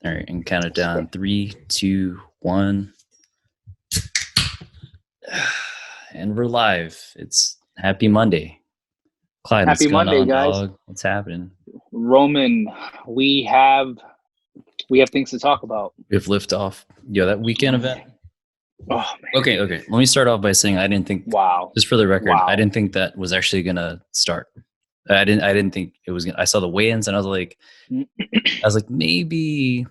All right, and count it down. 3, 2, 1. And we're live. It's Happy Monday. Klyde, what's Happy going Monday, on, guys. dog? What's happening? Roman, we have things to talk about. We have liftoff. Yo, that weekend event. Oh man. Okay. Let me start off by saying I didn't think. Wow. Just for the record, Wow. I didn't think that was actually gonna start. I didn't think it was gonna. I saw the weigh-ins and I was like, maybe.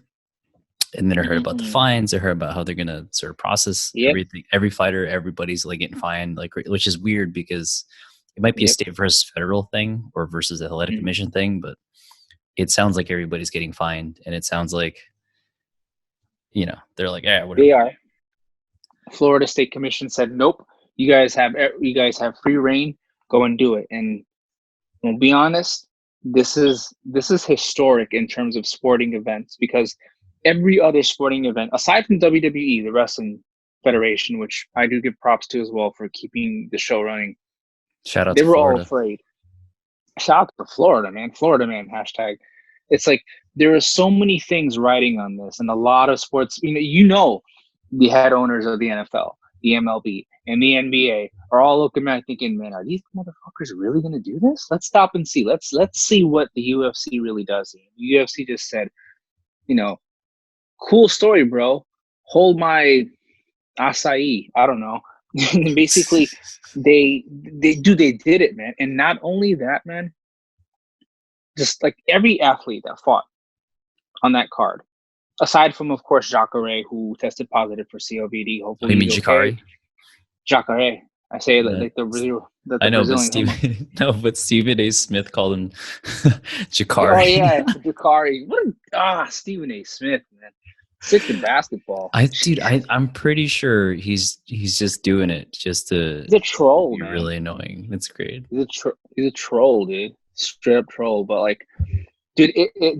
And then I heard about the fines. I heard about how they're gonna sort of process everything. Every fighter, everybody's like getting fined, like, which is weird because it might be a state versus federal thing or versus a athletic commission thing, but it sounds like everybody's getting fined, and it sounds like, they're like, yeah, whatever. They are. Florida State Commission said, nope. You guys have free reign. Go and do it. And we'll be honest, this is historic in terms of sporting events, because every other sporting event, aside from WWE, the Wrestling Federation, which I do give props to as well for keeping the show running, shout out they to were Florida. all afraid. Shout out to Florida, man. Florida, man. Hashtag. It's like there are so many things riding on this, and a lot of sports. The head owners of the NFL, the MLB, and the NBA are all looking at thinking, man, are these motherfuckers really going to do this? Let's stop and see. Let's see what the UFC really does. The UFC just said, cool story, bro. Hold my acai. I don't know. And basically, they did it, man. And not only that, man, just like every athlete that fought on that card, aside from, of course, Jacare, who tested positive for COVID. Hopefully, you mean Jacare? Okay. Jacare. I say like the I know, Brazilian. but Stephen A. Smith called him Jacare. Oh yeah, Jacare. Stephen A. Smith, man. Sick of basketball. I'm pretty sure he's just doing it just to. He's a troll, be man. Really annoying. It's great. He's a troll, dude. Straight up troll. But like, dude,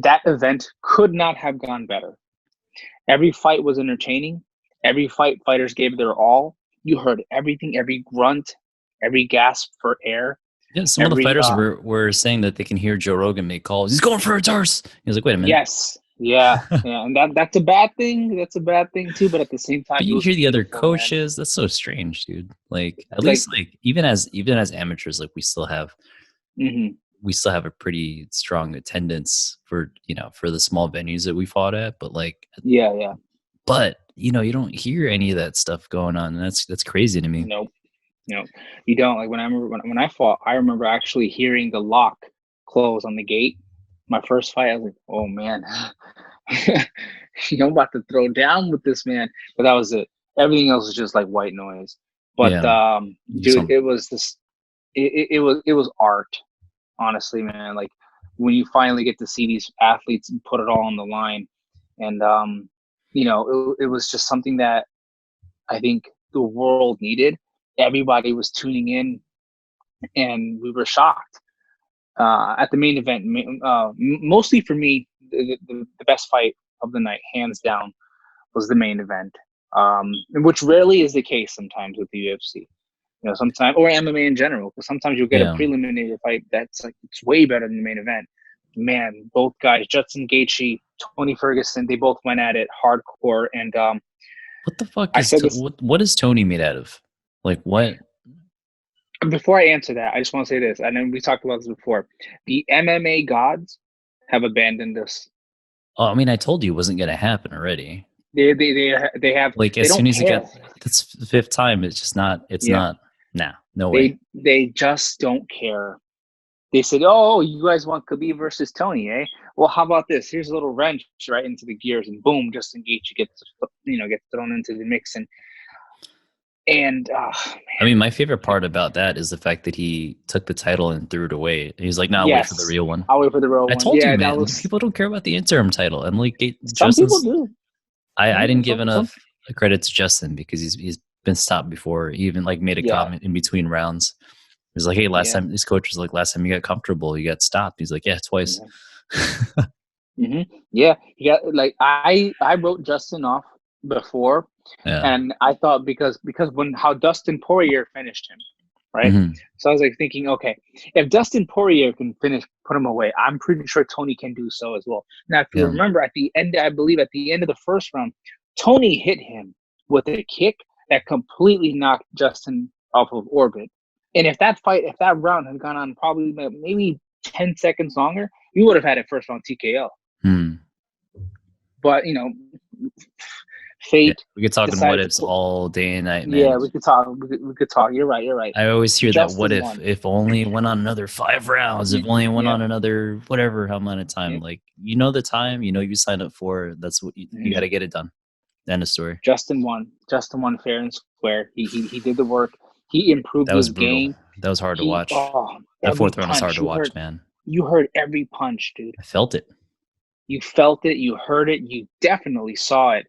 that event could not have gone better. Every fight was entertaining. Every fight, fighters gave their all. You heard everything, every grunt, every gasp for air. Yeah, some of the fighters were saying that they can hear Joe Rogan make calls. He's going for a Tarse. He was like, wait a minute. Yes. Yeah. And that's a bad thing. That's a bad thing too. But at the same time, but you hear the other coaches. Man. That's so strange, dude. Like, at least like even as amateurs, like we still have a pretty strong attendance for the small venues that we fought at. But like, yeah. But you don't hear any of that stuff going on. And that's crazy to me. Nope. You don't. Like when I fought, I remember actually hearing the lock close on the gate. My first fight, I was like, oh man, I'm about to throw down with this man. But that was it. Everything else was just like white noise. But dude, it was this. It was art, honestly, man. Like when you finally get to see these athletes and put it all on the line, and it was just something that I think the world needed. Everybody was tuning in, and we were shocked. At the main event, mostly for me, the best fight of the night, hands down, was the main event, which rarely is the case sometimes with the UFC. Sometimes, or MMA in general, because sometimes you'll get a preliminary fight that's like it's way better than the main event. Man, both guys, Justin Gaethje, Tony Ferguson, they both went at it hardcore. And what the fuck is what is Tony made out of? Like what? Before I answer that, I just want to say this. I know we talked about this before. The MMA gods have abandoned us. Oh, I mean, I told you it wasn't going to happen already. They have, like as soon as you get that's the fifth time. It's just not. It's not. Nah, no way. They just don't care. They said, "Oh, you guys want Khabib versus Tony, eh? Well, how about this? Here's a little wrench right into the gears, and boom, Justin Gaethje gets thrown into the mix." And I mean, my favorite part about that is the fact that he took the title and threw it away. He's like, "No, I'll wait for the real one. I'll wait for the real one." I told you, man. People don't care about the interim title. And like, some people do. I didn't give enough credit to Justin because he's been stopped before. He even like made a comment in between rounds. He was like, "Hey, last time this coach was like, last time you got comfortable, you got stopped." He's like, "Yeah, twice." Yeah, like I wrote Justin off before. Yeah. And I thought because how Dustin Poirier finished him, right? So I was like thinking, okay, if Dustin Poirier can put him away, I'm pretty sure Tony can do so as well. Now, if you remember at the end, I believe at the end of the first round, Tony hit him with a kick that completely knocked Justin off of orbit. And if that round had gone on probably maybe 10 seconds longer, you would have had a first round TKO. But, fate. Yeah, we could talk what ifs all day and night, man. Yeah, we could talk. We could talk. You're right. I always hear that. What if only it went on another 5 rounds? If only it went on another whatever amount of time. Like the time. You signed up for. That's what you got to get it done. End of story. Justin won fair and square. He did the work. He improved his game. That was hard to watch. That fourth round was hard to watch, man. You heard every punch, dude. I felt it. You felt it. You heard it. You definitely saw it.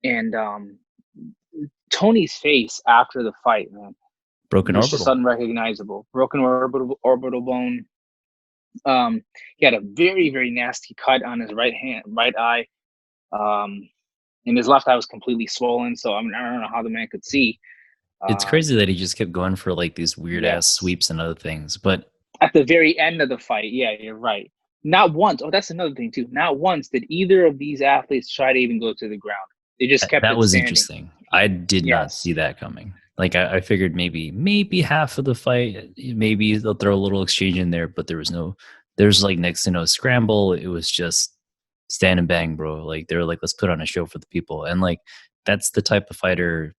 And Tony's face after the fight, man, broken orbital, just unrecognizable. Broken orbital bone. He had a very, very nasty cut on his right eye. And his left eye was completely swollen. So I don't know how the man could see. It's crazy that he just kept going for like these weird ass sweeps and other things. But at the very end of the fight, yeah, you're right. Not once. Oh, that's another thing too. Not once did either of these athletes try to even go to the ground. They just kept. That was interesting. I did not see that coming. Like I figured maybe half of the fight, maybe they'll throw a little exchange in there, but there's like next to no scramble. It was just stand and bang, bro. Like they were like, let's put on a show for the people, and like that's the type of fighter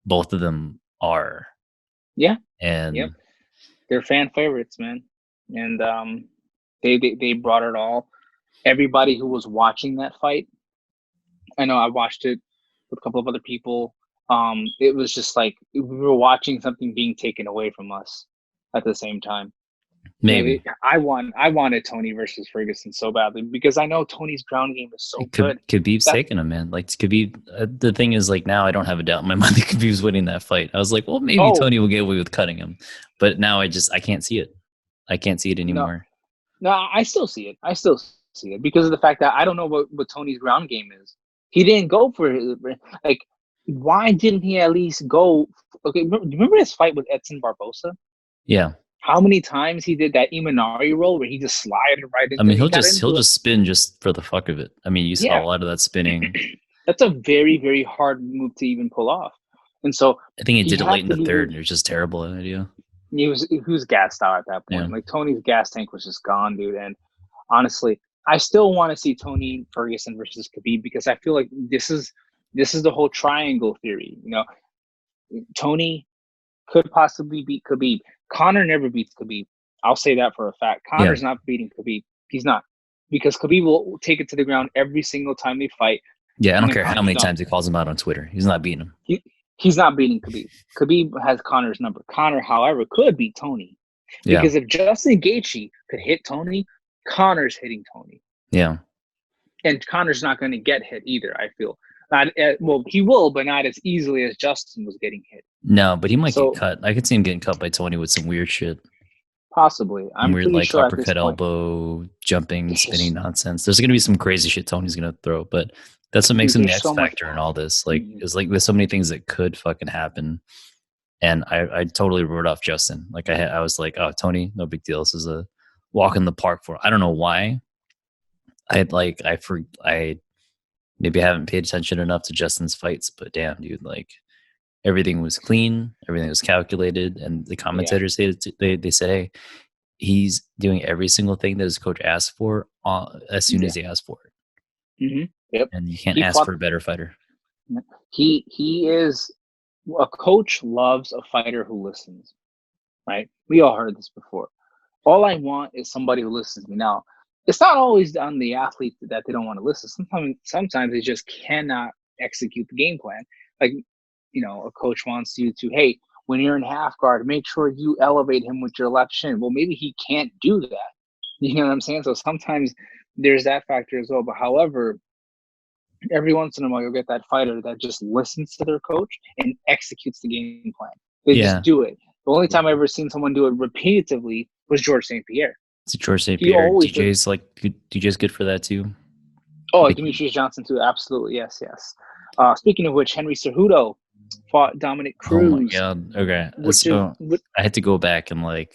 both of them are. Yeah, and they're fan favorites, man. And they brought it all. Everybody who was watching that fight. I know I watched it with a couple of other people. It was just like we were watching something being taken away from us at the same time. Maybe I wanted Tony versus Ferguson so badly because I know Tony's ground game is so good. Khabib's taking him, man. Like Khabib. The thing is, like now I don't have a doubt in my mind that Khabib's winning that fight. I was like, well, maybe Tony will get away with cutting him, but now I can't see it. I can't see it anymore. No, I still see it. Because of the fact that I don't know what Tony's ground game is. He didn't go for it. Like, why didn't he at least go? Okay, remember his fight with Edson Barbosa? Yeah. How many times he did that Imanari roll where he just slided right into? I mean, he'll just spin just for the fuck of it. I mean, you saw a lot of that spinning. That's a very, very hard move to even pull off. And so I think he did it late in the third. It was just terrible idea. He was gassed out at that point. Yeah. Like Tony's gas tank was just gone, dude. And honestly, I still want to see Tony Ferguson versus Khabib because I feel like this is the whole triangle theory. Tony could possibly beat Khabib. Conor never beats Khabib. I'll say that for a fact. Conor's not beating Khabib. He's not. Because Khabib will take it to the ground every single time they fight. Yeah, I don't care how many times he calls him out on Twitter. He's not beating him. He's not beating Khabib. Khabib has Conor's number. Conor, however, could beat Tony. Because if Justin Gaethje could hit Tony, Conor's hitting Tony. Yeah. And Conor's not going to get hit either, I feel. Well, he will, but not as easily as Justin was getting hit. No, but he might get cut. I could see him getting cut by Tony with some weird shit. Possibly. I'm weird, like sure uppercut, elbow, jumping, spinning nonsense. There's going to be some crazy shit Tony's going to throw, but that's what makes him the X factor in all this. Like, it's like there's so many things that could fucking happen. And I totally wrote off Justin. Like I was like, oh, Tony, no big deal. This is a walk in the park for. I don't know why. I maybe I haven't paid attention enough to Justin's fights, but damn, dude, like everything was clean, everything was calculated, and the commentators said they said, hey, he's doing every single thing that his coach asked for as soon as he asked for it. Mm-hmm. Yep. And you can't ask for a better fighter. He is a coach loves a fighter who listens, right? We all heard this before. All I want is somebody who listens to me. Now, it's not always on the athlete that they don't want to listen. Sometimes they just cannot execute the game plan. Like, a coach wants you to, hey, when you're in half guard, make sure you elevate him with your left shin. Well, maybe he can't do that. You know what I'm saying? So sometimes there's that factor as well. But however, every once in a while, you'll get that fighter that just listens to their coach and executes the game plan. They just do it. The only time I've ever seen someone do it repetitively was George St. Pierre. It's George St. Pierre. DJ's good for that too. Oh, Demetrius Johnson too. Absolutely. Yes. Speaking of which, Henry Cejudo fought Dominic Oh my Cruz. god! Okay, so I had to go back and like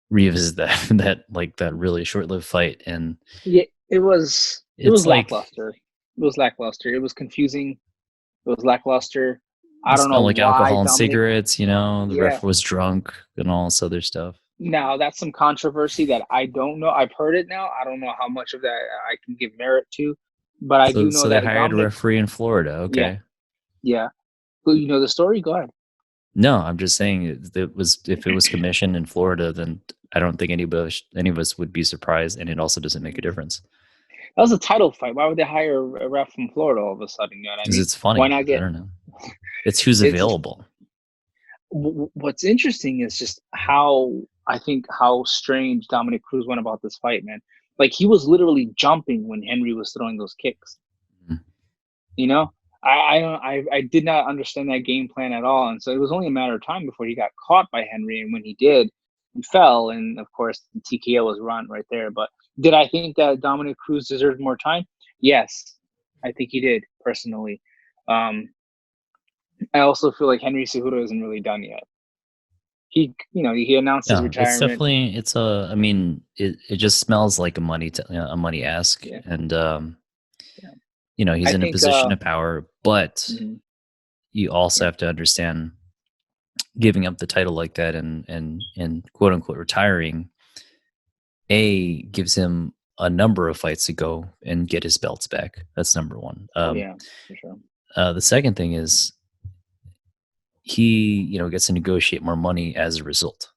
revisit that really short-lived fight, and yeah, it was like lackluster. It was lackluster. It was confusing. It was lackluster. I it don't know smelled like why alcohol and Dominic. cigarettes. The Yeah. ref was drunk and all this other stuff. Now that's some controversy that I don't know. I've heard it now. I don't know how much of that I can give merit to, but I do know So they that hired a Dominic. referee in Florida. Yeah, Okay. yeah. Well, you know the story. Go ahead. No, I'm just saying it was if it was commissioned in Florida, then I don't think any of us would be surprised, and it also doesn't make a difference. That was a title fight. Why would they hire a ref from Florida all of a sudden? You know what I Because mean? it's Why funny. not I get? don't know. It's who's It's available. what's interesting is just how strange Dominic Cruz went about this fight, man. Like he was literally jumping when Henry was throwing those kicks. Mm-hmm. You know, I did not understand that game plan at all, and so it was only a matter of time before he got caught by Henry, and when he did, he fell, and of course the TKO was run right there. But did I think that Dominic Cruz deserved more time? Yes, I think he did personally. Um, I also feel like Henry Cejudo isn't really done yet. He announced his No, it's retirement. definitely I mean, it just smells like a a money ask, Yeah, and yeah. he's I in a think. position of power, but Mhm, you also yeah, have to understand giving up the title like that and quote unquote retiring gives him a number of fights to go and get his belts back. That's number one. oh yeah, for sure. The second thing is he gets to negotiate more money as a result.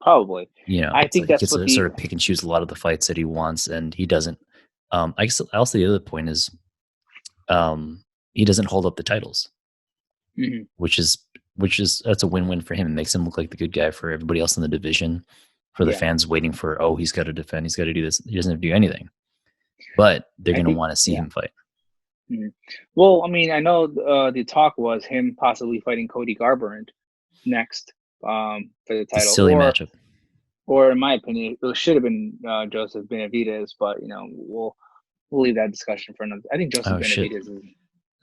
Probably. I It's think like he that's gets what to the. sort of pick and choose a lot of the fights that he wants, and he doesn't. I guess also the other point is he doesn't hold up the titles, Mhm, which is that's a win-win for him. It makes him look like the good guy for everybody else in the division, for the yeah, fans waiting for, oh, he's got to defend, he's got to do this. He doesn't have to do anything, but they're I going to think. want to see Yeah. him fight. Mhm. Well, I mean, I know the talk was him possibly fighting Cody Garbrandt next for the It's a title, silly matchup. or in my opinion, it should have been Joseph Benavidez, but we'll leave that discussion for another. I think Joseph Oh shit! Benavidez is.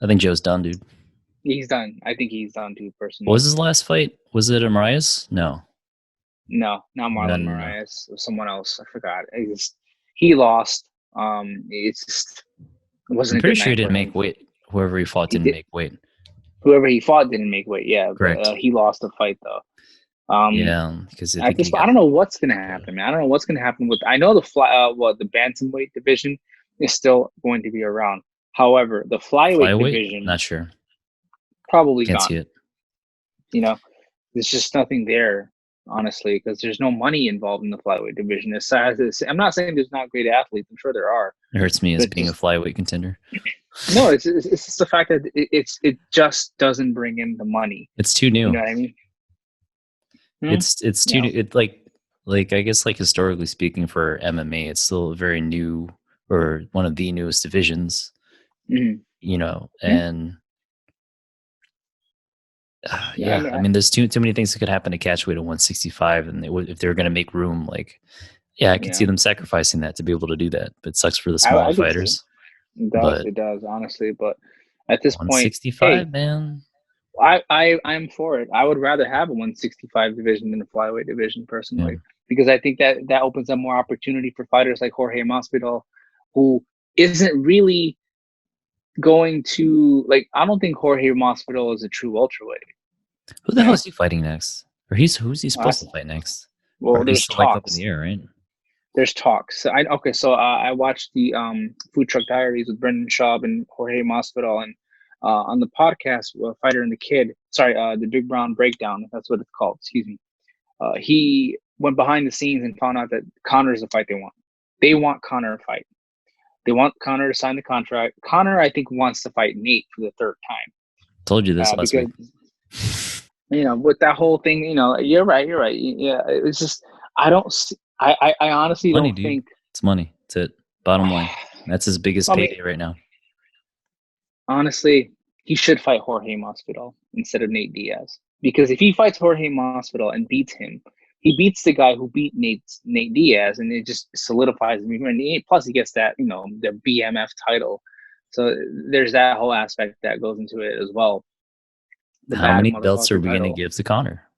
I think Joe's done, dude. He's done. I think he's done too, What was personally. his last fight? Was it a Marias? No, No, not no, Marlon no, no. Moraes. Someone else. I forgot. He lost. It's just it I'm wasn't a pretty good sure he night for didn't him. make weight. Whoever he fought He didn't did. make weight. Whoever he fought didn't make weight. Yeah, but Correct. he lost the fight though. Yeah, because I At think this he point, I got. don't know what's gonna happen, man. I don't know what's gonna happen with. I know the bantamweight division is still going to be around. However, the flyweight Flyweight? division Not sure. probably Can't see gone. it. You know, there's just nothing there, honestly, because there's no money involved in the flyweight division. As sad as I'm not saying there's not great athletes. I'm sure there are, It hurts me as but being a just flyweight contender. no. It's just the fact that it just doesn't bring in the money. It's too You new. know what I mean? It's You too new. know. It like I guess like historically speaking for MMA, it's still very new or one of the newest divisions. Mm-hmm. Yeah. And Yeah. I yeah, mean, I mean, there's too many things that could happen to catch weight at 165, and if they're going to make room, like, yeah, I could see them sacrificing that to be able to do that. But it sucks for the smaller I could see. fighters. It does. But It does, honestly. But at this point, 165, hey, man. I'm for it. I would rather have a 165 division than a flyweight division, Yeah. personally, because I think that opens up more opportunity for fighters like Jorge Masvidal, who isn't really going to like. I don't think Jorge Masvidal is a true welterweight. Who the hell is he fighting next? Or who's he supposed to fight next? Or Well, he's there's still like up in talks. the air, right? There's talks. So I watched the Food Truck Diaries with Brendan Schaub and Jorge Masvidal, and on the podcast, Fighter and the Kid. Sorry, the Big Brown Breakdown. That's what it's called. Excuse me. He went behind the scenes and found out that Conor is the fight they want. They want Conor to fight. They want Conor to sign the contract. Conor, I think, wants to fight Nate for the third time. Told you this last Because week. with that whole thing, you're right. You're right. Yeah, it's just I don't. I honestly Money, don't dude. think. It's money. That's it. Bottom line. That's his biggest I mean, payday right now. honestly, he should fight Jorge Masvidal instead of Nate Diaz. Because if he fights Jorge Masvidal and beats him, he beats the guy who beat Nate Diaz, and it just solidifies him. And plus, he gets that the BMF title. So there's that whole aspect that goes into it as well. The How bad many belts are motherfucker we going to title. give to Connor?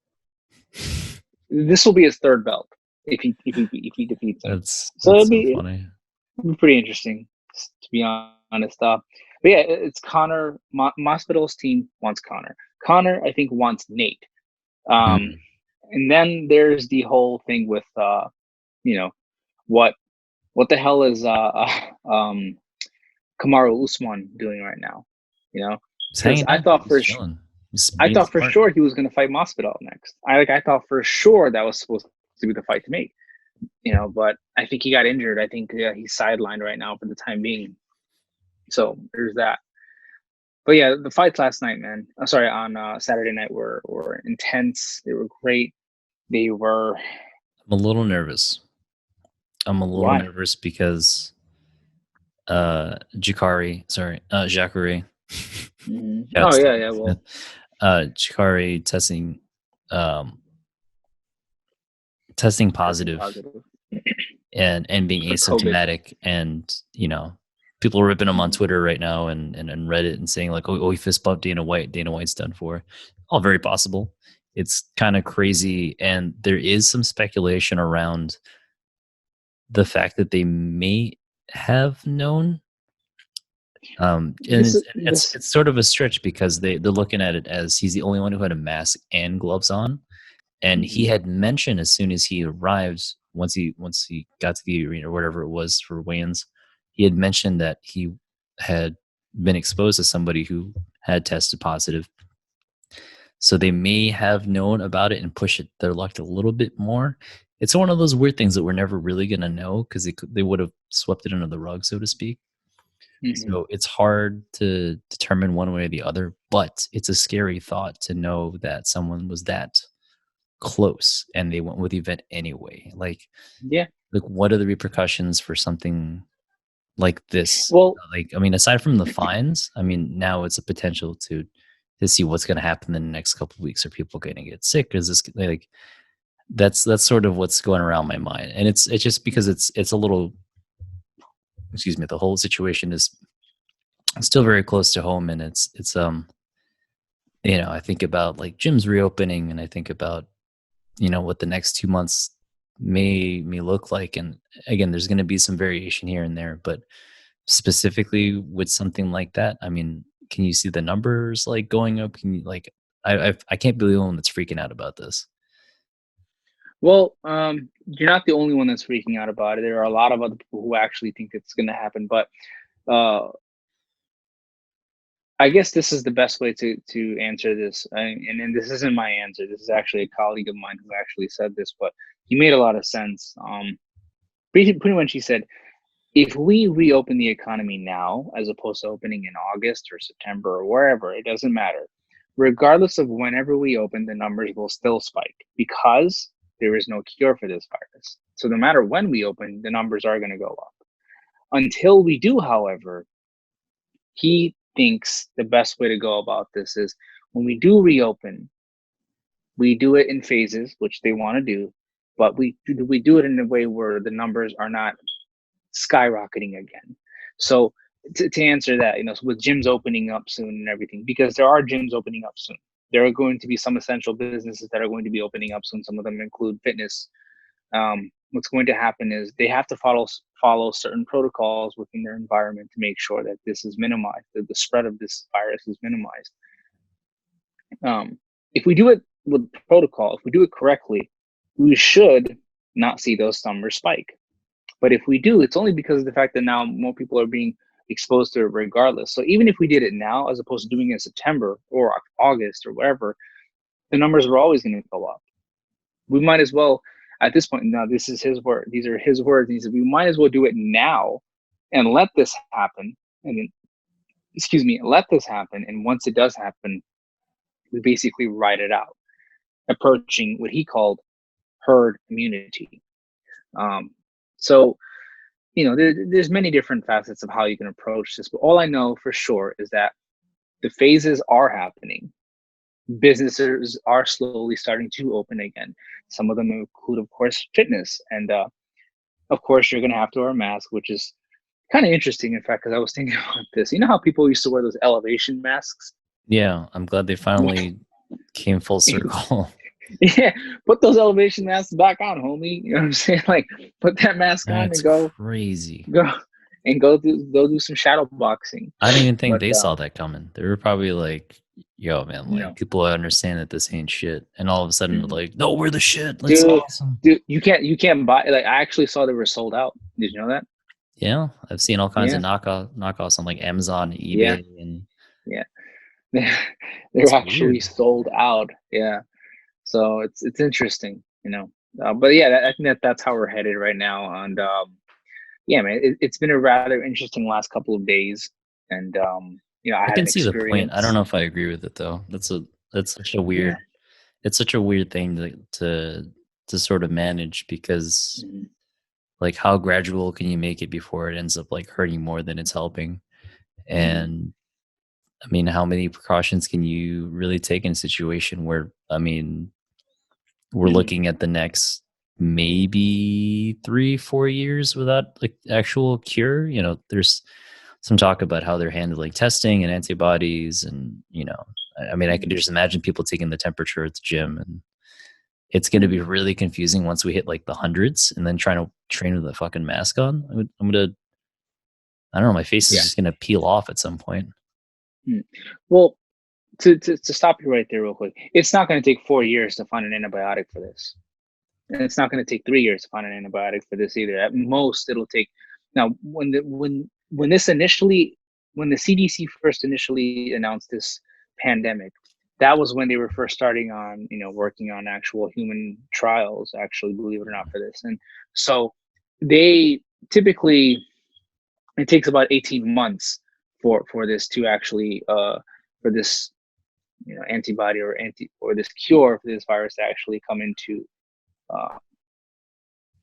This will be his third belt if he defeats him. That's So so funny. It'd be pretty interesting, to be honest. But yeah, it's Connor. Masvidal's team wants Connor. Connor, I think, wants Nate. And then there's the whole thing with what the hell is Kamaru Usman doing right now? Because I thought for sure he was going to fight Masvidal next. I thought for sure that was supposed to be the fight to make. But I think he got injured. I think he's sidelined right now for the time being. So there's that. But yeah, the fights last night, man. Sorry, on Saturday night were intense. They were great. They were. I'm a little nervous. Nervous because Jacare. Mm-hmm. Oh yeah. Well, Jacare testing positive. And being asymptomatic, and people are ripping him on Twitter right now and Reddit and saying like, oh, he fist bumped Dana White. Dana White's done for. All very possible. It's kind of crazy, and there is some speculation around the fact that they may have known. And it's sort of a stretch because they're looking at it as he's the only one who had a mask and gloves on, and he had mentioned as soon as he arrived, once he got to the arena or whatever it was for weigh-ins, he had mentioned that he had been exposed to somebody who had tested positive. So they may have known about it and push it their luck a little bit more. It's one of those weird things that we're never really going to know because they would have swept it under the rug, so to speak. So it's hard to determine one way or the other, but it's a scary thought to know that someone was that close and they went with the event anyway. Like what are the repercussions for something like this? Well, I mean, aside from the fines, I mean, now it's a potential to see what's going to happen in the next couple of weeks. Are people going to get sick? Is this like that's sort of what's going around my mind, and it's just because it's a little, excuse me, the whole situation is still very close to home, and it's I think about like gyms reopening, and I think about what the next 2 months may look like. And again, there's going to be some variation here and there, but specifically with something like that, I mean, can you see the numbers like going up? Can you like, I can't be the one that's freaking out about this. Well, you're not the only one that's freaking out about it. There are a lot of other people who actually think it's going to happen, but I guess this is the best way to answer this. And this isn't my answer. This is actually a colleague of mine who actually said this, but he made a lot of sense. Pretty much he said, if we reopen the economy now, as opposed to opening in August or September or wherever, it doesn't matter. Regardless of whenever we open, the numbers will still spike because there is no cure for this virus. So no matter when we open, the numbers are going to go up. Until we do, however, he thinks the best way to go about this is when we do reopen, we do it in phases, which they want to do, but we do it in a way where the numbers are not skyrocketing again. So to answer that, with gyms opening up soon and everything, because there are gyms opening up soon. There are going to be some essential businesses that are going to be opening up soon. Some of them include fitness. What's going to happen is they have to follow certain protocols within their environment to make sure that this is minimized, that the spread of this virus is minimized. If we do it with protocol, if we do it correctly, we should not see those numbers spike. But if we do, it's only because of the fact that now more people are being exposed to it regardless. So even if we did it now, as opposed to doing it in September or August or whatever, the numbers are always going to go up. We might as well, at this point, now this is his word. These are his words. He said, we might as well do it now and let this happen. And let this happen. And once it does happen, we basically ride it out, approaching what he called herd immunity. So, there's many different facets of how you can approach this, but all I know for sure is that the phases are happening. Businesses are slowly starting to open again. Some of them include, of course, fitness. And of course, you're going to have to wear a mask, which is kind of interesting, in fact, because I was thinking about this. You know how people used to wear those elevation masks? Yeah, I'm glad they finally came full circle. Yeah, put those elevation masks back on, homie. You know what I'm saying? Like, put that mask on That's and go crazy. do some shadow boxing. I don't even think But they saw that coming. They were probably like, "Yo, man, like no, people understand that this ain't shit," and all of a sudden, like, "No, we're the shit. It's dude, awesome." you can't buy. Like, I actually saw they were sold out. Did you know that? Yeah, I've seen all kinds Yeah, of knockoffs on like Amazon, yeah, eBay, and yeah. They're it's actually weird. sold out. Yeah. So it's interesting, you know. But yeah, I think that's how we're headed right now. And yeah, man, it's been a rather interesting last couple of days. And you know, I I had can an see the point. I don't experience. know if I agree with it though. That's such a Yeah. weird. It's such a weird thing to sort of manage because Mhm. like how gradual can you make it before it ends up like hurting more than it's helping? Mhm. And I mean, how many precautions can you really take in a situation where, I mean, we're Mhm. looking at the next maybe 3 4 years without like actual cure? You know, there's some talk about how they're handling testing and antibodies, and you know, I mean, I could Mhm. just imagine people taking the temperature at the gym, and it's going to be Mhm. really confusing once we hit like the hundreds, and then trying to train with a fucking mask on. I'm gonna, I don't know, my face is Yeah. just gonna peel off at some point. Mhm. Well, to stop you right there real quick, it's not going to take 4 years to find an antibiotic for this. And it's not going to take 3 years to find an antibiotic for this either. At most, it'll take. Now, when this initially, when the CDC first initially announced this pandemic, that was when they were first starting on, you know, working on actual human trials. Actually, believe it or not, for this, and so they typically it takes about 18 months for this to actually for this, you know, antibody or this cure for this virus to actually come into uh,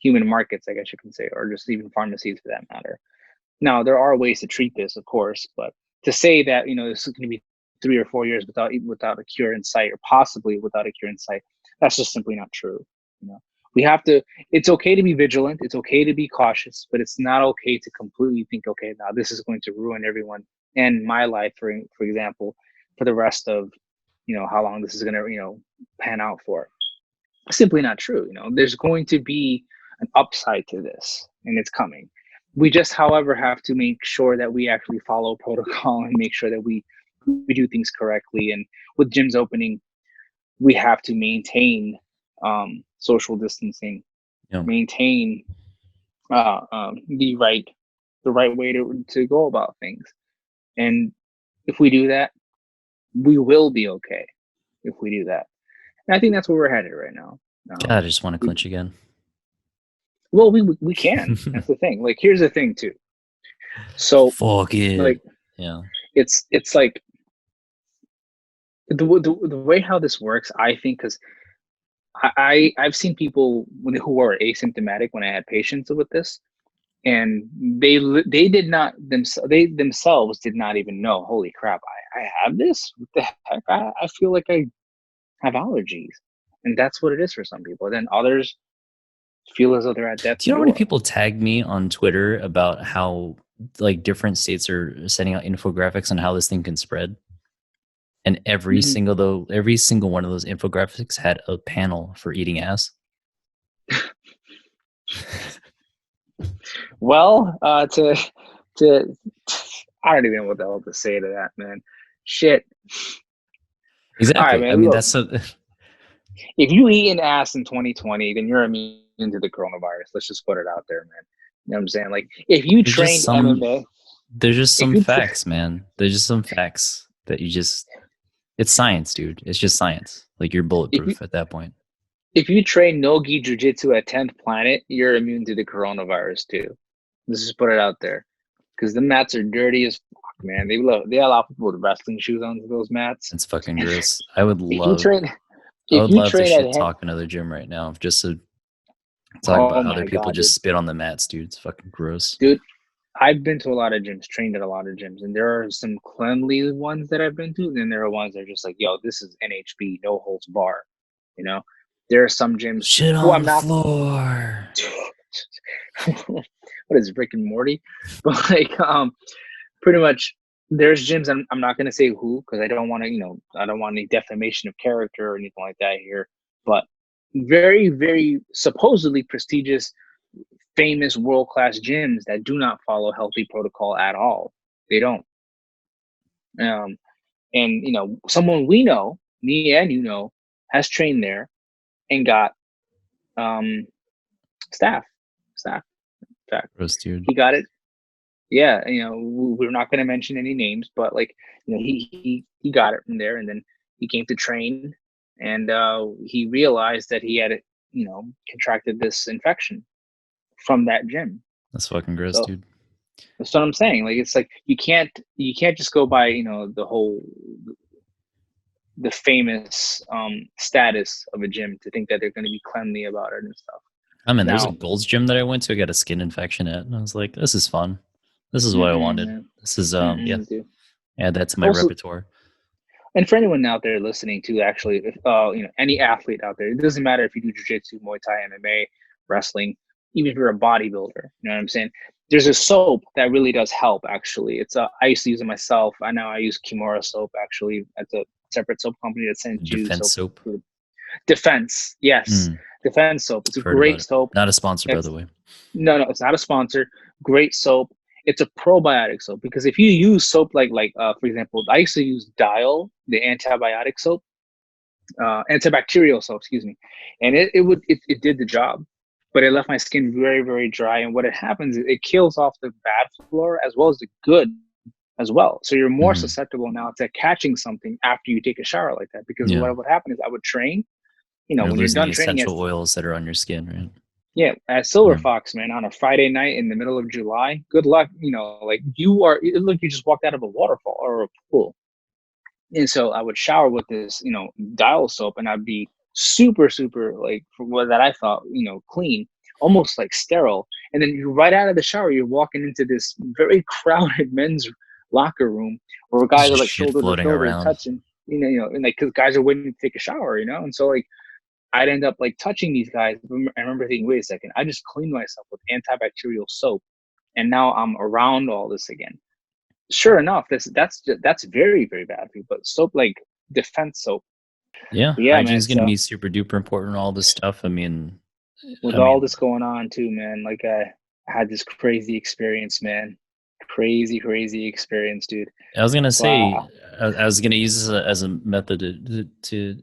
human markets, I guess you can say, or just even pharmacies for that matter. Now, there are ways to treat this, of course, but to say that, you know, this is going to be 3 or 4 years without a cure in sight, or possibly without a cure in sight, that's just simply not true. You know, we have to. It's okay to be vigilant. It's okay to be cautious, but it's not okay to completely think, okay, now this is going to ruin everyone and my life, for example, for the rest of, you know, how long this is going to, you know, pan out for. Simply not true. You know, there's going to be an upside to this, and it's coming. We just, however, have to make sure that we actually follow protocol and make sure that we do things correctly. And with gyms opening, we have to maintain social distancing, Yeah. maintain the right way to go about things. And if we do that, we will be okay. If we do that, and I think that's where we're headed right now. God, I just want to We, clinch again. Well, we can. That's the thing. Like, here's the thing too. So, Fuck like, it. Yeah. it's like the way how this works. I think because I've seen people who are asymptomatic when I had patients with this, and they did not they themselves did not even know. Holy crap! I have this. What the heck? I feel like I have allergies, and that's what it is for some people. Then others feel as though they're at Do death's you know how many door. people tagged me on Twitter about how like different states are sending out infographics on how this thing can spread? And Mhm. every single one of those infographics had a panel for eating ass. Well, to I don't even know what the hell to say to that, man. Shit. All right, Exactly. I man. mean, Look, that's a, if you eat an ass in 2020, then you're immune to the coronavirus. Let's just put it out there, man. You know what I'm saying? Like, if you there's just trained some MMA, there's just if some you facts, man. There's just some facts that you just, it's science, dude. It's just science. Like you're if you bulletproof at that point. if you train no-gi jujitsu at 10th Planet, you're immune to the coronavirus too. Let's just put it out there, because the mats are dirty as fuck, man. They allow people with wrestling shoes onto those mats. It's fucking And gross. if you train, I if would you love to train shit at talk another gym right now just to talk oh about how other my people god, dude. just spit on the mats, dude. It's fucking gross. Dude, I've been to a lot of gyms, trained at a lot of gyms, and there are some cleanly ones that I've been to, and then there are ones that are just like, yo, this is NHB, no holds bar. You know, there are some gyms Shit who on I'm the not. floor. what is Rick and Morty? But like, pretty much there's gyms. I'm not going to say who, because I don't want to, I don't want any defamation of character or anything like that here, but very, very supposedly prestigious, famous world-class gyms that do not follow healthy protocol at all. They don't. And someone we know, me and has trained there and got staff. In fact, Gross, dude. he got it. Yeah, we're not going to mention any names, but like, he got it from there, and then he came to train, and he realized that he had contracted this infection from that gym. That's fucking gross, dude. That's what I'm saying. Like, it's like you can't just go by the famous status of a gym to think that they're going to be cleanly about it and stuff. I mean, there's a Gold's gym that I went to. I got a skin infection at, and I was like, "This is fun. This is what I wanted. Man. This is add that to my repertoire." And for anyone out there listening to, actually, if any athlete out there, it doesn't matter if you do jiu-jitsu, Muay Thai, MMA, wrestling, even if you're a bodybuilder, you know what I'm saying? There's a soap that really does help. Actually, I used to use it myself. I know I use Kimura soap. Actually, it's a separate soap company that sends you soap. Defense, yes. Defense soap. It's a great soap. Not a sponsor, by the way. No, it's not a sponsor. Great soap. It's a probiotic soap, because if you use soap like for example, I used to use Dial, the antibiotic soap, antibacterial soap, excuse me, and it did the job, but it left my skin very, very dry. And what it happens is it kills off the bad flora as well as the good as well. So you're more susceptible now to catching something after you take a shower like that. Because what would happen is I would train, when you're done training, essential oils that are on your skin, right? Yeah, at Silver Fox, man, on a Friday night in the middle of July, good luck. Like you just walked out of a waterfall or a pool. And so I would shower with this, Dial soap, and I'd be super, super, like, for what that I thought, clean, almost like sterile. And then right out of the shower, you're walking into this very crowded men's locker room where guys are like shoulder to shoulder touching, and like, because guys are waiting to take a shower, and so like, I'd end up like touching these guys. I remember thinking, wait a second, I just cleaned myself with antibacterial soap, and now I'm around all this again. Sure enough, that's very, very bad for you. But soap like Defense soap. Yeah, hygiene's going to be super duper important. All this stuff. I mean, with all this going on too, man. Like, I had this crazy experience, man. Crazy experience, dude. I was gonna say, I was gonna use this as a method to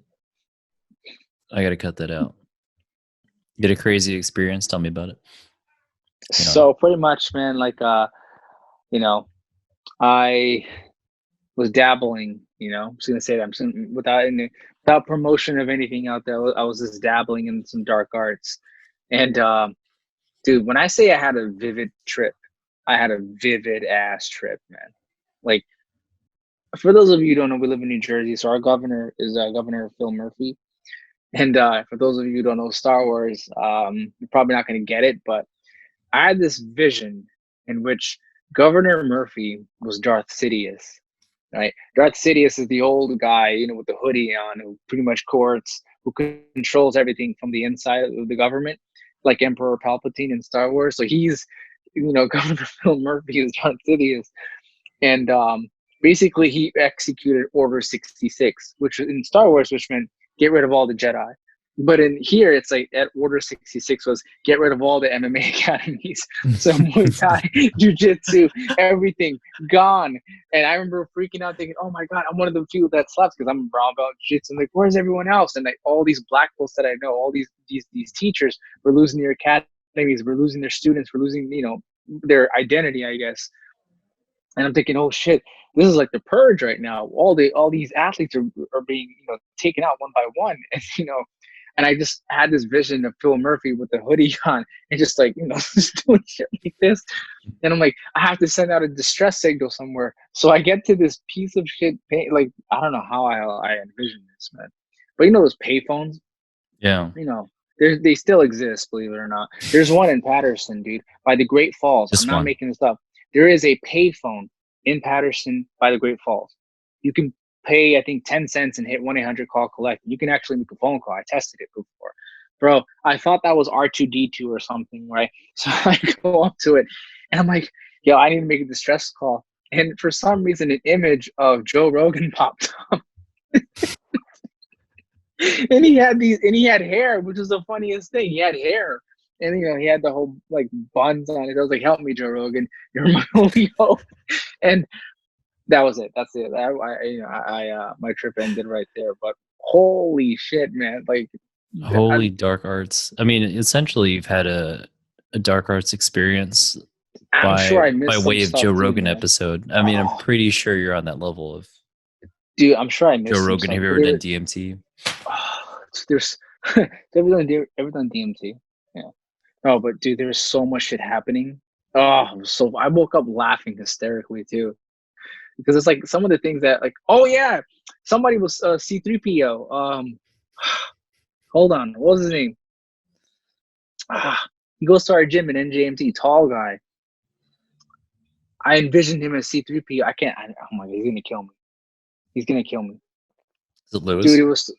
I gotta cut that out. Get a crazy experience. Tell me about it. So pretty much, man, like, I was dabbling, I'm just gonna say that without promotion of anything out there. I was just dabbling in some dark arts. And dude, when I say I had a vivid trip, I had a vivid ass trip, man. Like, for those of you who don't know, we live in New Jersey, so our governor is Governor Phil Murphy. And for those of you who don't know Star Wars, you're probably not going to get it, but I had this vision in which Governor Murphy was Darth Sidious, right? Darth Sidious is the old guy, with the hoodie on, who pretty much who controls everything from the inside of the government, like Emperor Palpatine in Star Wars. So he's, Governor Phil Murphy is Darth Sidious. And basically he executed Order 66, which in Star Wars, which meant get rid of all the Jedi. But in here, it's like at Order 66 was get rid of all the MMA academies. So Muay Thai, Jiu-Jitsu, everything gone. And I remember freaking out thinking, oh my God, I'm one of the few that slept, because I'm a brown belt Jiu-Jitsu. I'm like, where's everyone else? And like all these black belts that I know, all these teachers were losing their academies, were losing their students, were losing, their identity, I guess. And I'm thinking, oh shit, this is like the purge right now. All these athletes are being, taken out one by one. And, and I just had this vision of Phil Murphy with the hoodie on and just like, just doing shit like this. And I'm like, I have to send out a distress signal somewhere. So I get to this piece of shit, like, I don't know how I envision this, man. But those payphones? Yeah. They still exist, believe it or not. There's one in Patterson, dude, by the Great Falls. I'm not making this up. There is a payphone in Patterson by the Great Falls. You can pay, I think, 10 cents and hit 1-800-CALL-COLLECT. You can actually make a phone call. I tested it before. bro, I thought that was R2D2 or something, right? So I go up to it, and I'm like, yo, I need to make a distress call. And for some reason, an image of Joe Rogan popped up. And he had hair, which was the funniest thing. He had hair. And he had the whole like buns on it. I was like, help me, Joe Rogan. You're my only hope. And that was it. That's it. My trip ended right there. But holy shit, man! Like, holy dark arts. I mean, essentially, you've had a dark arts experience I'm by sure I missed some way of stuff Joe too, Rogan man. episode. I mean, I'm pretty sure you're on that level of Dude, I'm sure I Joe missed some Rogan. stuff. Have you ever done DMT? There's ever done DMT? Yeah. Oh, but dude, there's so much shit happening. Oh, so I woke up laughing hysterically too, because it's like some of the things that like, oh yeah, somebody was C3PO. Hold on, what was his name? He goes to our gym in NJMT, tall guy. I envisioned him as C3PO. Oh my god, he's gonna kill me. He's gonna kill me. Is it Lewis? Dude, it was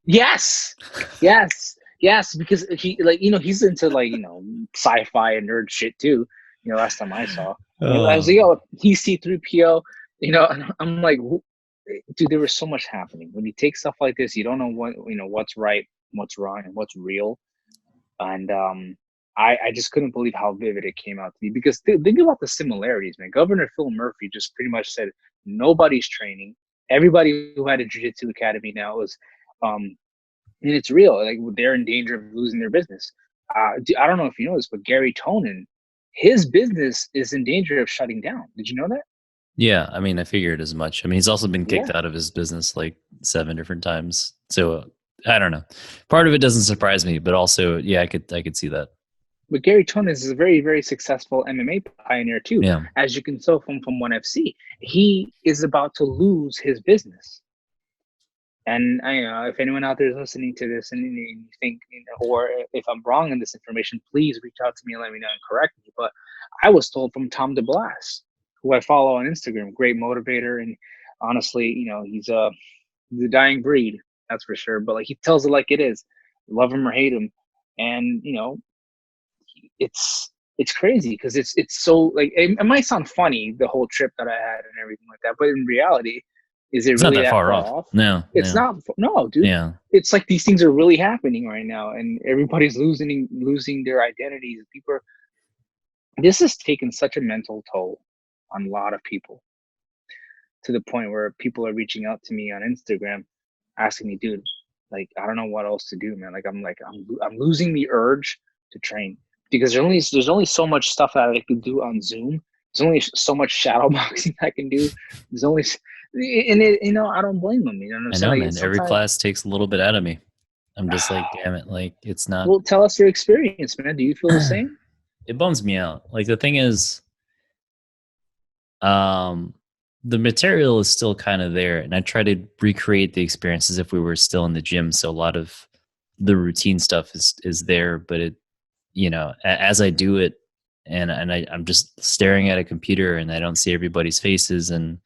yes, yes, because he's into like sci-fi and nerd shit too. Last time I saw, I was like, yo, he's C3PO. And I'm like, dude, there was so much happening when you take stuff like this. You don't know what's right, what's wrong, and what's real. And I just couldn't believe how vivid it came out to be, because think about the similarities, man. Governor Phil Murphy just pretty much said nobody's training. Everybody who had a jiu-jitsu academy now is, and it's real. Like, they're in danger of losing their business. I don't know if you know this, but Gary Tonin, his business is in danger of shutting down. Did you know that? Yeah, I mean, I figured as much. I mean, he's also been kicked out of his business like 7 different times. So I don't know. Part of it doesn't surprise me, but also, yeah, I could see that. But Gary Tonin is a very, very successful MMA pioneer too. Yeah. As you can tell from ONE FC, he is about to lose his business. And if anyone out there is listening to this and you think, or if I'm wrong in this information, please reach out to me and let me know and correct me. But I was told from Tom DeBlas, who I follow on Instagram, great motivator, and honestly, he's a dying breed, that's for sure. But like, he tells it like it is, love him or hate him, and it's crazy because it's so like it might sound funny, the whole trip that I had and everything like that, but in reality, is it It's really not that that far far off. off? No. It's not. No, dude. Yeah. It's like these things are really happening right now, and everybody's losing their identities. This has taken such a mental toll on a lot of people, to the point where people are reaching out to me on Instagram, asking me, dude, like, I don't know what else to do, man. Like, I'm losing the urge to train, because there's only so much stuff that I can do on Zoom. There's only so much shadow boxing I can do. There's only, and I don't blame them. You know what I'm saying? I know, like, man. Every class takes a little bit out of me. I'm just like, damn it, like, it's not. Well, tell us your experience, man. Do you feel the same? It bums me out. Like, the thing is, the material is still kind of there, and I try to recreate the experience as if we were still in the gym. So a lot of the routine stuff is there, but it, as I do it, and I'm just staring at a computer, and I don't see everybody's faces, and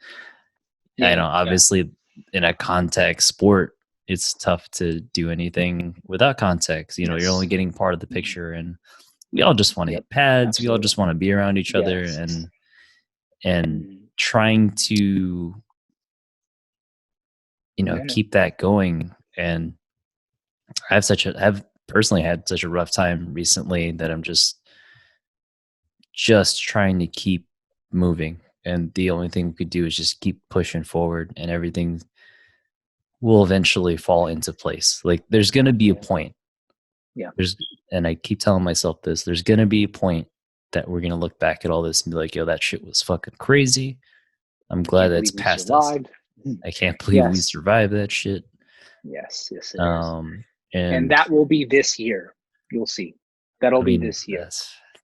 I know obviously in a contact sport, it's tough to do anything without context. You're only getting part of the picture, and we all just want to hit pads. Absolutely. We all just want to be around each other, and trying to, keep that going. And I've personally had such a rough time recently that I'm just trying to keep moving. And the only thing we could do is just keep pushing forward, and everything will eventually fall into place. Like, there's going to be a point. Yeah. And I keep telling myself this, there's going to be a point that we're going to look back at all this and be like, yo, that shit was fucking crazy. I'm glad that's past us. I can't believe we survived that shit. Yes, it is. And that will be this year. You'll see. That'll be this year.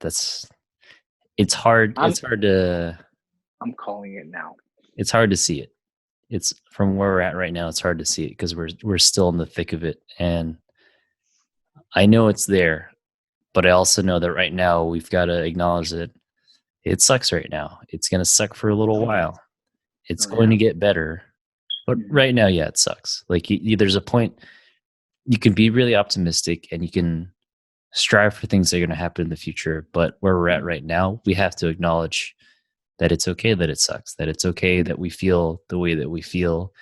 It's hard. It's hard to. I'm calling it now. It's hard to see it. It's from where we're at right now. It's hard to see it because we're still in the thick of it, and I know it's there, but I also know that right now we've got to acknowledge that it sucks right now. It's going to suck for a little while. It's going to get better, but right now, yeah, it sucks. Like, there's a point. you can be really optimistic and you can strive for things that are going to happen in the future. But where we're at right now, we have to acknowledge that it's okay that it sucks, that it's okay that we feel the way that we feel,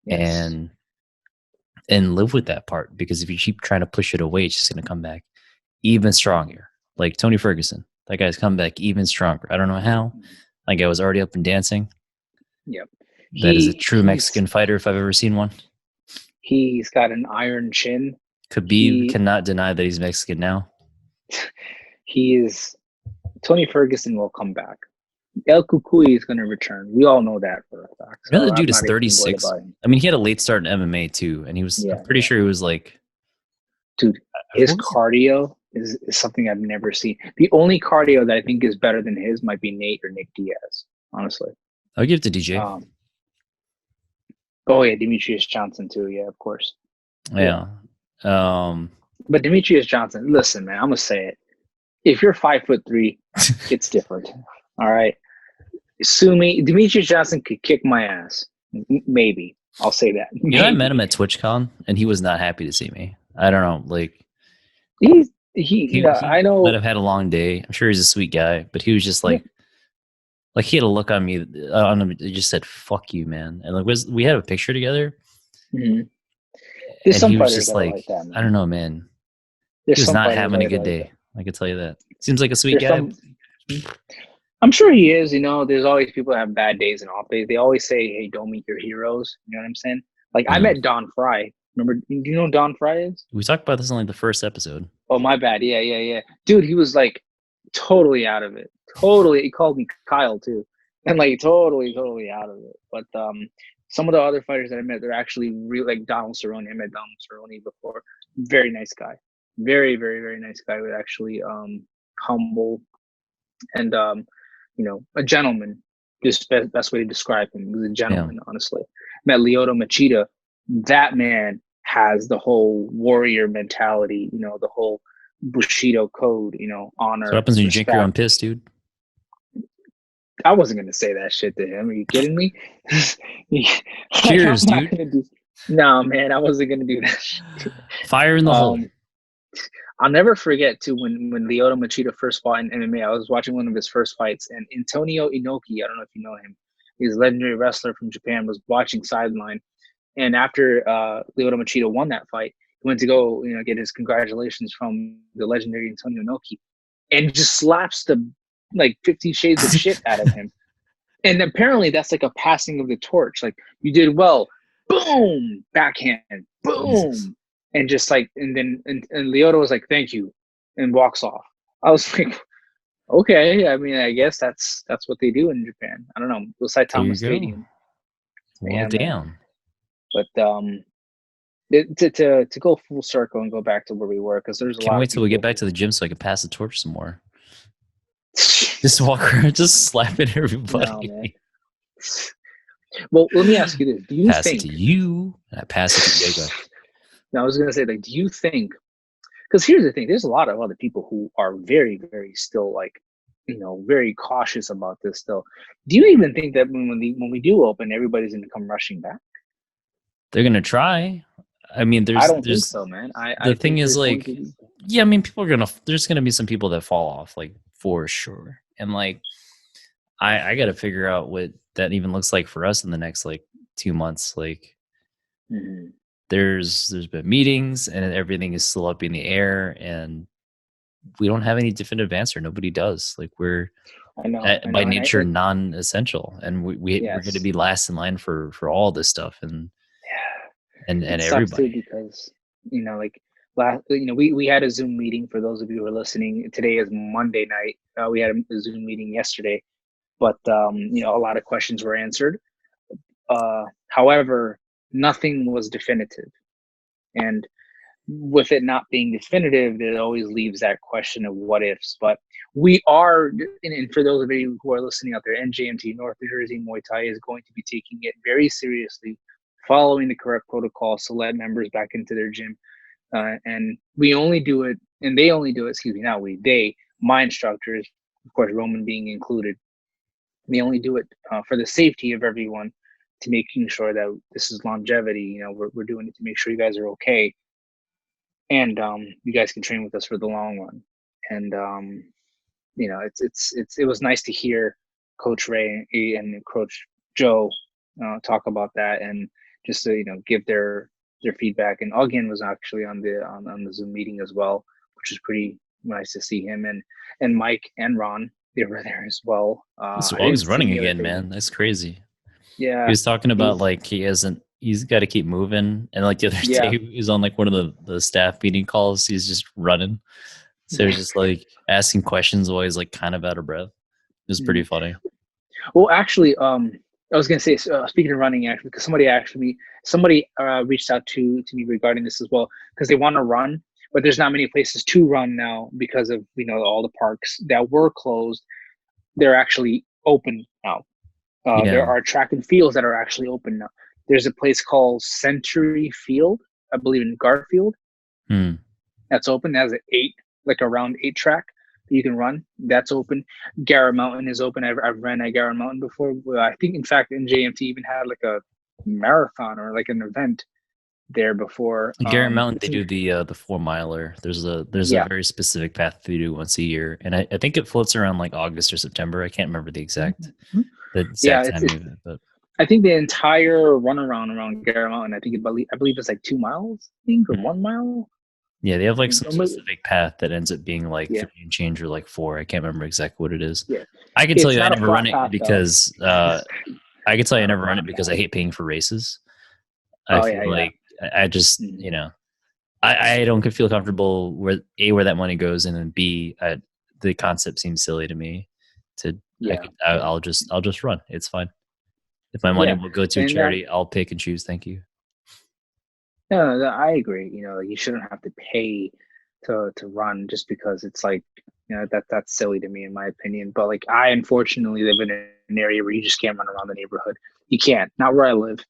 Yes. and live with that part. Because if you keep trying to push it away, it's just going to come back even stronger. Like Tony Ferguson, that guy's come back even stronger. I don't know how. That guy was already up and dancing. Yep. That is a true Mexican fighter if I've ever seen one. He's got an iron chin. Khabib cannot deny that he's Mexican now. Tony Ferguson will come back. El Cucuy is going to return. We all know that for a fact. So the dude is 36. I mean, he had a late start in MMA too, and he was. I'm pretty sure he was like. Dude, his cardio is something I've never seen. The only cardio that I think is better than his might be Nate or Nick Diaz. Honestly, I'll give it to DJ. Oh yeah, Demetrius Johnson too. Yeah, of course. Yeah. But Demetrius Johnson, listen, man, I'm gonna say it. If you're 5'3", it's different. All right. Sue me. Demetrius Johnson could kick my ass. Maybe. I'll say that. Maybe. You know, I met him at TwitchCon and he was not happy to see me. I don't know. Like he I know might have had a long day. I'm sure he's a sweet guy, but he was just like he had a look on me on him. He just said, "Fuck you, man." And like we had a picture together. Mm-hmm. There's and some he was fighters just that like, are like that, man. I don't know, man. There's he was not having a good day. I can tell you that. Seems like a sweet guy. I'm sure he is. You know, there's always people that have bad days and off days. They always say, "Hey, don't meet your heroes." You know what I'm saying? Like I met Don Fry. Remember? Do you know who Don Fry is? We talked about this in like the first episode. Oh, my bad. Yeah. Dude, he was like totally out of it. Totally. He called me Kyle too, and like totally out of it. But some of the other fighters that I met, they're actually real. Like Donald Cerrone. I met Donald Cerrone before. Very nice guy. Very, very, very nice guy. With actually humble and you know, a gentleman. Just best way to describe him. He was a gentleman, honestly. Met Lyoto Machida. That man has the whole warrior mentality, you know, the whole Bushido code, you know, honor. So what happens when you drink your own piss, dude? I wasn't going to say that shit to him. Are you kidding me? Cheers, dude. No, man, I wasn't going to do that shit. Fire in the hole. I'll never forget, too, when Lyoto Machida first fought in MMA. I was watching one of his first fights, and Antonio Inoki, I don't know if you know him, he's a legendary wrestler from Japan, was watching sideline. And after Lyoto Machida won that fight, he went to go, you know, get his congratulations from the legendary Antonio Inoki, and just slaps the like 50 shades of shit out of him. And apparently that's like a passing of the torch. Like, you did well, boom, backhand, boom. Jesus. And just like, and then and Lyoto was like, thank you, and walks off. I was like, okay. I mean, I guess that's what they do in Japan. I don't know. It was Saitama Stadium. Well, damn. Man. But to go full circle and go back to where we were, because there's a lot. Can't wait till we get back to the gym so I can pass the torch some more. Just walk around, just slapping everybody. No, well, let me ask you this: do you pass it to you? And I pass it to Diego. Now, I was gonna say, like, do you think? Because here's the thing: there's a lot of other people who are very, very still, like, you know, very cautious about this. Still, do you even think that when we do open, everybody's gonna come rushing back? They're gonna try. I mean, I don't think so, man. The thing is, like, yeah, I mean, there's gonna be some people that fall off, like, for sure. And like, I got to figure out what that even looks like for us in the next like 2 months. Like, there's been meetings and everything is still up in the air, and we don't have any definitive answer. Nobody does. Like, we're by nature non-essential, and we're going to be last in line for all this stuff, and everybody. Too, because you know, like, we had a Zoom meeting. For those of you who are listening, today is Monday night. We had a Zoom meeting yesterday, but you know, a lot of questions were answered. However, nothing was definitive, and with it not being definitive, it always leaves that question of what ifs. But we are, and for those of you who are listening out there, NJMT, North New Jersey Muay Thai, is going to be taking it very seriously, following the correct protocols to let members back into their gym. And we only do it, and they only do it, my instructors, of course, Roman being included, they only do it for the safety of everyone, to making sure that this is longevity. You know, we're doing it to make sure you guys are okay. and you guys can train with us for the long run. And it was nice to hear Coach Ray and Coach Joe talk about that, and just to give their feedback. And Ogden was actually on the Zoom meeting as well, which was pretty nice to see him, and Mike and Ron, they were there as well. This I Og's didn't see running any other again, faces. man. That's crazy. Yeah, he was talking about like he's got to keep moving, and like the other day he was on like one of the staff meeting calls. He's just running, so he's just like asking questions while he's like kind of out of breath. It was pretty funny. Well, actually, I was gonna say, speaking of running, actually, because somebody reached out to me regarding this as well, because they want to run, but there's not many places to run now because of all the parks that were closed. They're actually open now. There are track and fields that are actually open now. There's a place called Century Field, I believe, in Garfield. That's open. It has a round 8 track that you can run. That's open. Garrett Mountain is open. I've ran at Garrett Mountain before. I think, in fact, NJMT even had like a marathon or like an event there before. Garrett Mountain, they do the 4-miler. There's a very specific path they do once a year, and I think it floats around like August or September. I can't remember the exact timing, but I think the entire run around Garrett Mountain, I believe it's like 2 miles, I think, or 1 mile. Yeah, they have like some specific path that ends up being like 3 and change or like 4. I can't remember exactly what it is. Yeah, I can tell you I never run it because I can tell you I never run it because I hate paying for races. I feel like I just I don't feel comfortable where that money goes, and then B, the concept seems silly to me. I'll just run. It's fine. If my money will go to a charity, I'll pick and choose. Thank you. No, I agree. You shouldn't have to pay to run just because it's like, that's silly to me, in my opinion. But like, I unfortunately live in an area where you just can't run around the neighborhood. You can't, not where I live.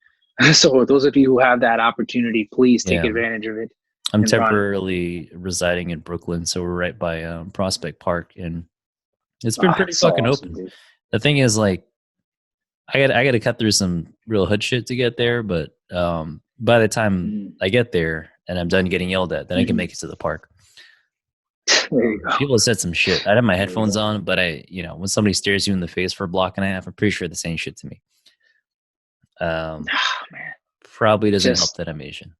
So those of you who have that opportunity, please take advantage of it. I'm temporarily residing in Brooklyn, so we're right by Prospect Park, and it's been pretty fucking open. Dude. The thing is, like, I got to cut through some real hood shit to get there, but by the time I get there and I'm done getting yelled at, then I can make it to the park. People have said some shit. I have my headphones on, but when somebody stares you in the face for a block and a half, I'm pretty sure they're saying shit to me. Probably doesn't help that I'm Asian.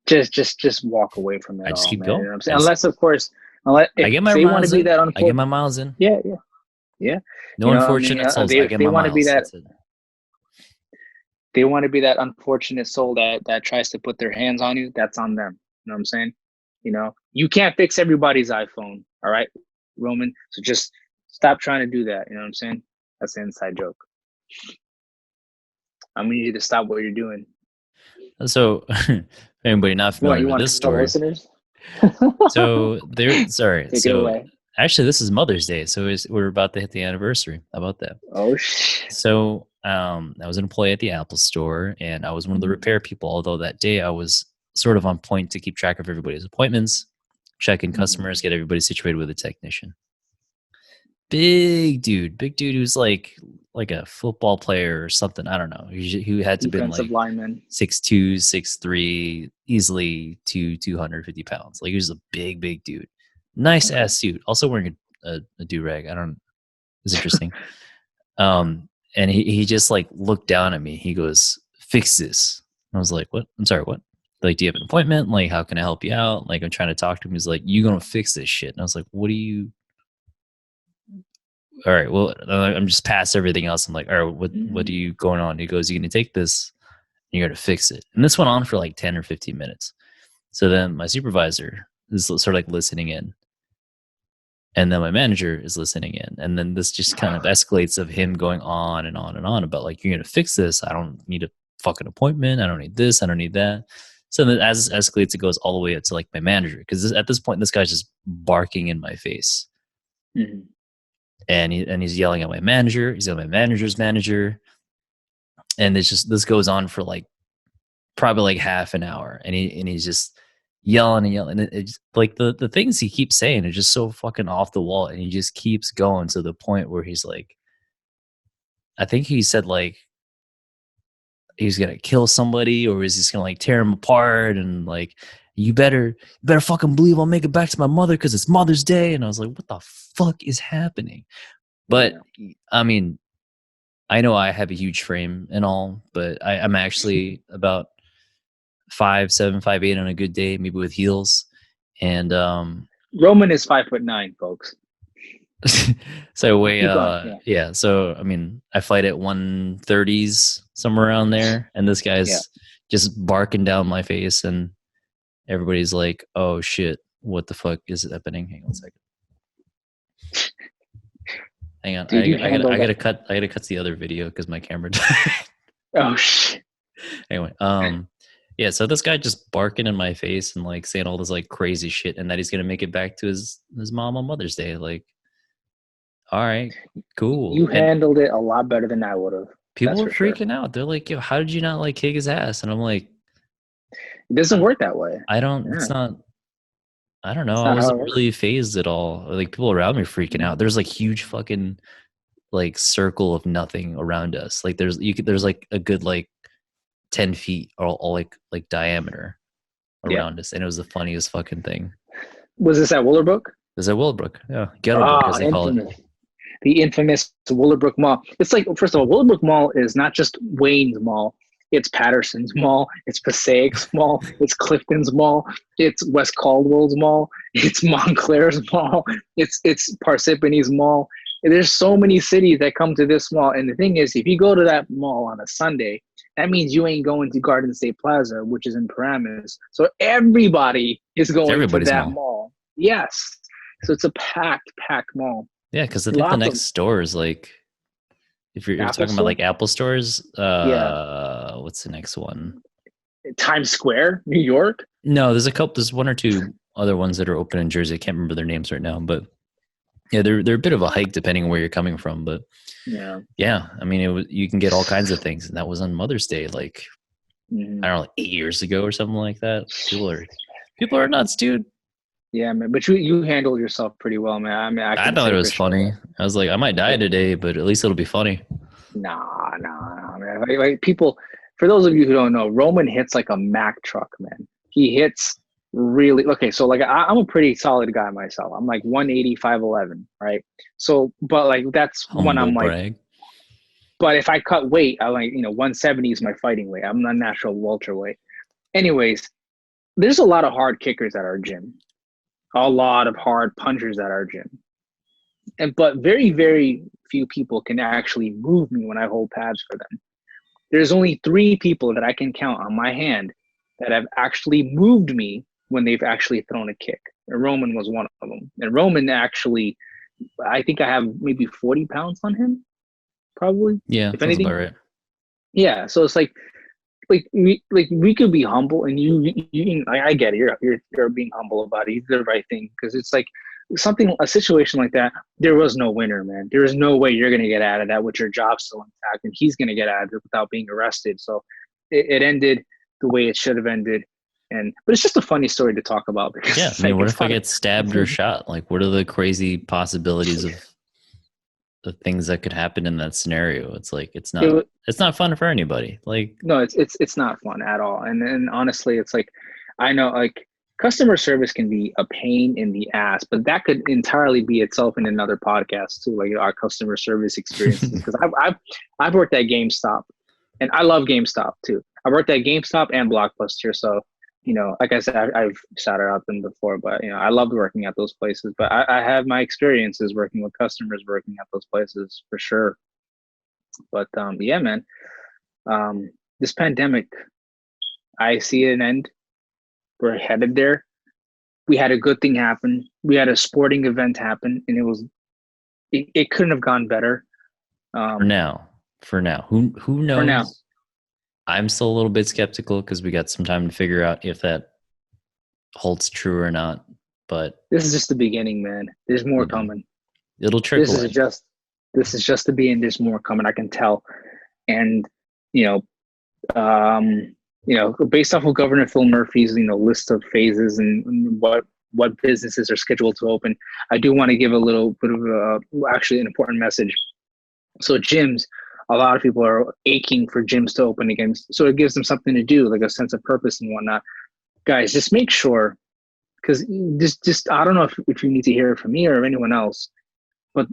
Just walk away from that. I just keep going. You know what I'm saying? Unless, of course, I get my miles in. I get my miles in. Yeah. No unfortunate souls. I get my miles. They want to be that unfortunate soul that tries to put their hands on you. That's on them. You know what I'm saying? You can't fix everybody's iPhone. All right, Roman. So just stop trying to do that. You know what I'm saying? That's an inside joke. I'm gonna need you to stop what you're doing. So, anybody not familiar with this story? So actually, this is Mother's Day, so we're about to hit the anniversary. How about that? Oh shit! So, I was an employee at the Apple store, and I was one of the repair people. Although that day I was sort of on point to keep track of everybody's appointments, check in customers, get everybody situated with a technician. Big dude who's like a football player or something. I don't know. Who had to be like 6'2", 6'3", easily 250 pounds. Like, he was a big dude. Nice ass suit. Also wearing a do-rag. It's interesting. And he just like looked down at me. He goes, "Fix this." And I was like, "What? I'm sorry, what? Like, do you have an appointment? Like, how can I help you out?" Like, I'm trying to talk to him. He's like, "You gonna fix this shit?" And I was like, "What do you?" All right, well, I'm just past everything else. I'm like, all right, what are you going on? He goes, "You're going to take this and you're going to fix it." And this went on for like 10 or 15 minutes. So then my supervisor is sort of like listening in. And then my manager is listening in. And then this just kind of escalates of him going on and on and on about like, "You're going to fix this. I don't need a fucking appointment. I don't need this. I don't need that." So then as it escalates, it goes all the way up to like my manager. Because at this point, this guy's just barking in my face. Mm-hmm. And he's yelling at my manager. He's yelling at my manager's manager. And this goes on for like probably like half an hour. And he's just yelling and yelling. And it's like the things he keeps saying are just so fucking off the wall. And he just keeps going to the point where he's like, I think he said like he's gonna kill somebody, or is he just gonna like tear him apart? And like, You better fucking believe I'll make it back to my mother because it's Mother's Day. And I was like, what the fuck is happening? But I mean, I know I have a huge frame and all, but I'm actually about 5'7", 5'8" on a good day, maybe with heels. And Roman is 5'9", folks. So I weigh so I mean, I fight at 130s, somewhere around there, and this guy's just barking down my face, and everybody's like, oh shit, what the fuck is happening? Hang on a second. Hang on. Dude, I gotta cut to the other video because my camera died. Oh shit. Anyway, yeah, so this guy just barking in my face and like saying all this like crazy shit, and that he's gonna make it back to his mom on Mother's Day. Like, all right, cool. You handled it a lot better than I would have. People were freaking out. They're like, yo, how did you not like kick his ass? And I'm like, it doesn't work that way. I don't, it's not, I don't know. I wasn't really phased at all. Like, people around me freaking out. There's like huge fucking like circle of nothing around us. Like there's like a good like 10 feet all like diameter around us. And it was the funniest fucking thing. Was this at Willowbrook? It was at Willowbrook. Yeah. Ghetto as they call it. The infamous Willowbrook Mall. It's like, first of all, Willowbrook Mall is not just Wayne's Mall. It's Patterson's Mall. It's Passaic's Mall. It's Clifton's Mall. It's West Caldwell's Mall. It's Montclair's Mall. It's Parsippany's Mall. There's so many cities that come to this mall. And the thing is, if you go to that mall on a Sunday, that means you ain't going to Garden State Plaza, which is in Paramus. So everybody is going to that mall. Yes. So it's a packed mall. Yeah, because I think the next store is like, if you're talking about like Apple stores, what's the next one? Times Square, New York? No, there's one or two other ones that are open in Jersey. I can't remember their names right now, but yeah, they're a bit of a hike depending on where you're coming from. But yeah, I mean, you can get all kinds of things, and that was on Mother's Day, like I don't know, like 8 years ago or something like that. People are nuts, dude. Yeah, man, but you handled yourself pretty well, man. I mean, I thought it was funny. I was like, I might die today, but at least it'll be funny. Nah, man. Like people, for those of you who don't know, Roman hits like a Mack truck, man. He hits really okay. So like, I'm a pretty solid guy myself. I'm like 180, 5'11", right? So, but like that's when I'm like. But if I cut weight, I like 170 is my fighting weight. I'm not natural welterweight. Anyways, there's a lot of hard kickers at our gym. A lot of hard punchers at our gym. But very, very few people can actually move me when I hold pads for them. There's only 3 people that I can count on my hand that have actually moved me when they've actually thrown a kick. And Roman was one of them. And Roman actually, I think I have maybe 40 pounds on him, probably. Yeah, if anything. About right. Yeah, so it's like we could be humble, and you I get it. You're being humble about it. You did the right thing, because it's like a situation like that. There was no winner, man. There is no way you're gonna get out of that with your job still intact, and he's gonna get out of it without being arrested. So it ended the way it should have ended, but it's just a funny story to talk about. Because yeah, I mean, what if I get stabbed or shot? Like, what are the crazy possibilities of the things that could happen in that scenario? It's like it's not fun for anybody. Like, no, it's not fun at all. And honestly, it's like, I know like customer service can be a pain in the ass, but that could entirely be itself in another podcast too, like our customer service experiences. Because I've worked at GameStop, and I love GameStop too. I worked at GameStop and Blockbuster, so like I said, I've shouted out them before, but I loved working at those places. But I have my experiences working with customers, working at those places for sure. But yeah, man, this pandemic, I see an end. We're headed there. We had a good thing happen. We had a sporting event happen, and it couldn't have gone better. For now, who knows? For now. I'm still a little bit skeptical because we got some time to figure out if that holds true or not. But this is just the beginning, man. There's more coming. It'll trickle. This is just the beginning. There's more coming. I can tell. And based off of Governor Phil Murphy's list of phases and what businesses are scheduled to open, I do want to give a little bit of actually an important message. So gyms. A lot of people are aching for gyms to open again. So it gives them something to do, like a sense of purpose and whatnot. guys, just make sure, because just I don't know if you need to hear it from me or anyone else, but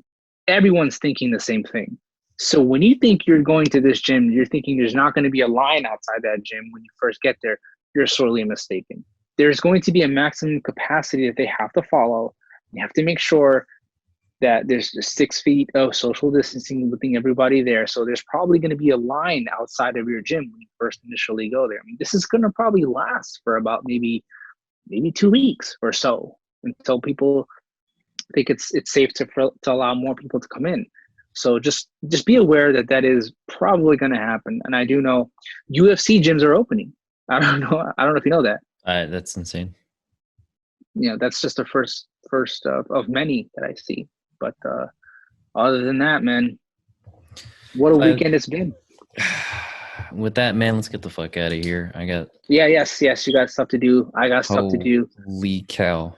everyone's thinking the same thing. So when you think you're going to this gym, you're thinking there's not going to be a line outside that gym when you first get there. You're sorely mistaken. There's going to be a maximum capacity that they have to follow. You have to make sure that there's 6 feet of social distancing within everybody there. So there's probably going to be a line outside of your gym when you first initially go there. I mean, this is going to probably last for about maybe 2 weeks or so until people think it's safe to allow more people to come in. So just be aware that is probably going to happen. And I do know UFC gyms are opening. I don't know if you know that. That's insane. That's just the first of many that I see. But other than that, man, what a weekend it's been. With that, man, let's get the fuck out of here. Yes. You got stuff to do. I got stuff to do. Holy cow.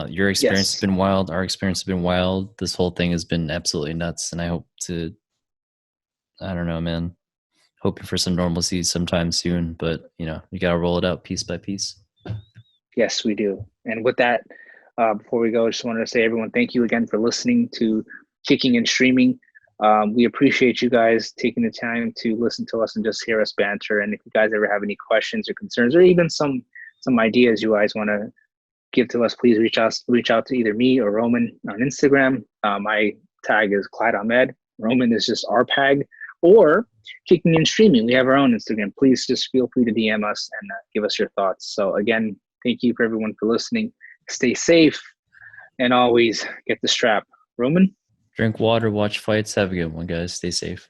Your experience has been wild. Our experience has been wild. This whole thing has been absolutely nuts. And I hope I don't know, man, hoping for some normalcy sometime soon, but you got to roll it out piece by piece. Yes, we do. And with that, before we go, I just wanted to say, everyone, thank you again for listening to Kicking and Streaming. We appreciate you guys taking the time to listen to us and just hear us banter. And if you guys ever have any questions or concerns, or even some ideas you guys want to give to us, please reach out to either me or Roman on Instagram. My tag is Klyde Ahmed. Roman is just RPAG, or Kicking and Streaming. We have our own Instagram. Please just feel free to DM us and give us your thoughts. So again, thank you for everyone for listening. Stay safe and always get the strap. Roman? Drink water, watch fights. Have a good one, guys. Stay safe.